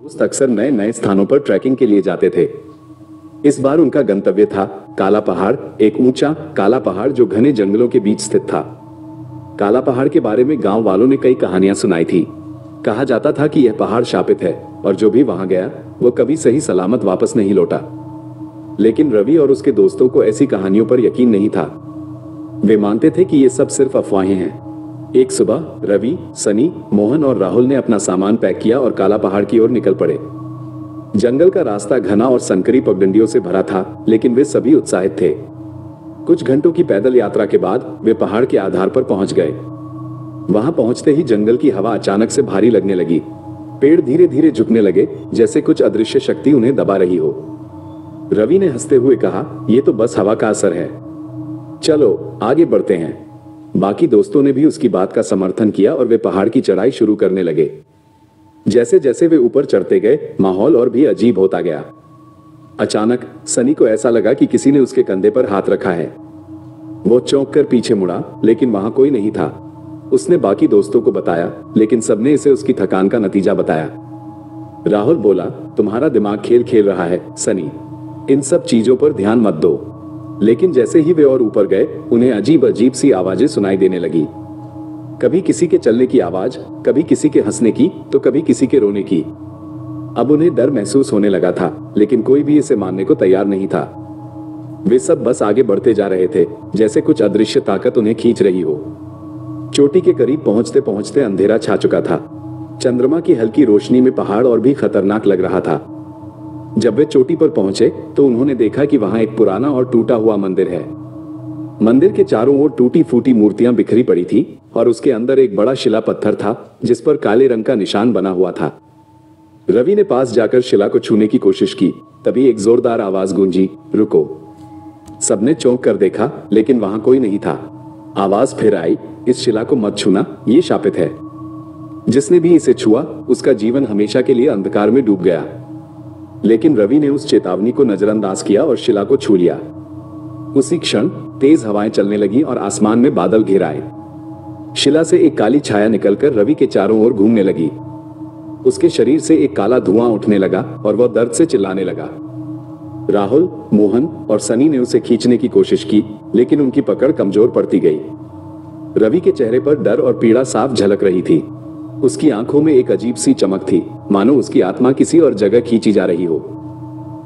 दोस्त अक्सर नए नए स्थानों पर ट्रैकिंग के लिए जाते थे। इस बार उनका गंतव्य था काला पहाड़, एक ऊंचा काला पहाड़ जो घने जंगलों के बीच स्थित था। काला पहाड़ के बारे में गांव वालों ने कई कहानियां सुनाई थी। कहा जाता था कि यह पहाड़ शापित है और जो भी वहां गया वो कभी सही सलामत वापस नहीं लौटा। लेकिन रवि और उसके दोस्तों को ऐसी कहानियों पर यकीन नहीं था। वे मानते थे कि ये सब सिर्फ अफवाहें हैं। एक सुबह रवि, सनी, मोहन और राहुल ने अपना सामान पैक किया और काला पहाड़ की ओर निकल पड़े। जंगल का रास्ता घना और संकरी पगडंडियों से भरा था, लेकिन वे सभी उत्साहित थे। कुछ घंटों की पैदल यात्रा के बाद वे पहाड़ के आधार पर पहुंच गए। वहां पहुंचते ही जंगल की हवा अचानक से भारी लगने लगी। पेड़ धीरे धीरे झुकने लगे, जैसे कुछ अदृश्य शक्ति उन्हें दबा रही हो। रवि ने हंसते हुए कहा, यह तो बस हवा का असर है, चलो आगे बढ़ते हैं। बाकी दोस्तों ने भी उसकी बात का समर्थन किया और वे पहाड़ की चढ़ाई शुरू करने लगे। जैसे जैसे वे ऊपर चढ़ते गए, माहौल और भी अजीब होता गया। अचानक सनी को ऐसा लगा कि किसी ने उसके कंधे पर हाथ रखा है। वो चौंक कर पीछे मुड़ा, लेकिन वहां कोई नहीं था। उसने बाकी दोस्तों को बताया, लेकिन सबने इसे उसकी थकान का नतीजा बताया। राहुल बोला, तुम्हारा दिमाग खेल खेल रहा है सनी, इन सब चीजों पर ध्यान मत दो। लेकिन जैसे ही वे और ऊपर गए, उन्हें अजीब अजीब सी आवाजें सुनाई देने लगी। कभी किसी के चलने की आवाज, कभी किसी के हंसने की, तो कभी किसी के रोने की। अब उन्हें डर महसूस होने लगा था, लेकिन कोई भी इसे मानने को तैयार नहीं था। वे सब बस आगे बढ़ते जा रहे थे, जैसे कुछ अदृश्य ताकत उन्हें खींच रही हो। चोटी के करीब पहुंचते पहुंचते अंधेरा छा चुका था। चंद्रमा की हल्की रोशनी में पहाड़ और भी खतरनाक लग रहा था। जब वे चोटी पर पहुंचे तो उन्होंने देखा कि वहां एक पुराना और टूटा हुआ मंदिर है। मंदिर के चारों ओर टूटी फूटी मूर्तियां बिखरी पड़ी थी और उसके अंदर एक बड़ा शिला पत्थर था जिस पर काले रंग का निशान बना हुआ था। रवि ने पास जाकर शिला को छूने की कोशिश की, तभी एक जोरदार आवाज गूंजी, रुको। सबने चौंक कर देखा, लेकिन वहां कोई नहीं था। आवाज फिर आई, इस शिला को मत छूना, ये शापित है। जिसने भी इसे छुआ उसका जीवन हमेशा के लिए अंधकार में डूब गया। लेकिन रवि ने उस चेतावनी को नजरअंदाज किया और शिला को छू लिया। उसी क्षण तेज हवाएं चलने लगी और आसमान में बादल घिर आए। शिला से एक काली छाया निकलकर रवि के चारों ओर घूमने लगी। उसके शरीर से एक काला धुआं उठने लगा और वह दर्द से चिल्लाने लगा। राहुल, मोहन और सनी ने उसे खींचने की कोशिश की, लेकिन उनकी पकड़ कमजोर पड़ती गई। रवि के चेहरे पर डर और पीड़ा साफ झलक रही थी। उसकी आंखों में एक अजीब सी चमक थी, मानो उसकी आत्मा किसी और जगह खींची जा रही हो।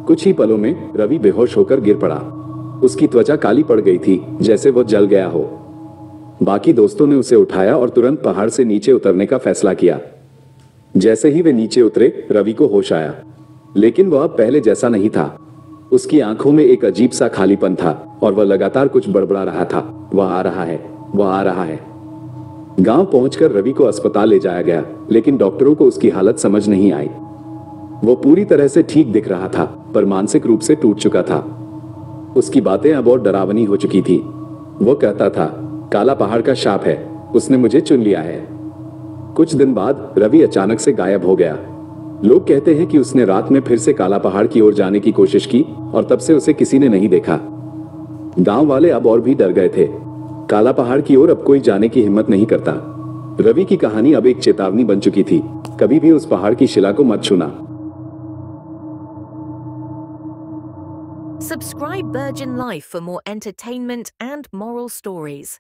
कुछ ही पलों में रवि बेहोश होकर गिर पड़ा। उसकी त्वचा काली पड़ गई थी, जैसे वो जल गया हो। बाकी दोस्तों ने उसे उठाया और तुरंत पहाड़ से नीचे उतरने का फैसला किया। जैसे ही वे नीचे उतरे, रवि को होश आया, लेकिन वह अब पहले जैसा नहीं था। उसकी आंखों में एक अजीब सा खालीपन था और वह लगातार कुछ बड़बड़ा रहा था, वह आ रहा है, वह आ रहा है। गांव पहुंचकर रवि को अस्पताल ले जाया गया, लेकिन डॉक्टरों को उसकी हालत समझ नहीं आई। वो पूरी तरह से ठीक दिख रहा था, पर मानसिक रूप से टूट चुका था। उसकी बातें अब और डरावनी हो चुकी थी। वो कहता था, काला पहाड़ का शाप है, उसने मुझे चुन लिया है। कुछ दिन बाद रवि अचानक से गायब हो गया। लोग कहते हैं कि उसने रात में फिर से काला पहाड़ की ओर जाने की कोशिश की और तब से उसे किसी ने नहीं देखा। गांव वाले अब और भी डर गए थे। काला पहाड़ की ओर अब कोई जाने की हिम्मत नहीं करता। रवि की कहानी अब एक चेतावनी बन चुकी थी, कभी भी उस पहाड़ की शिला को मत छूना। Subscribe Virgin Life for more entertainment and moral stories.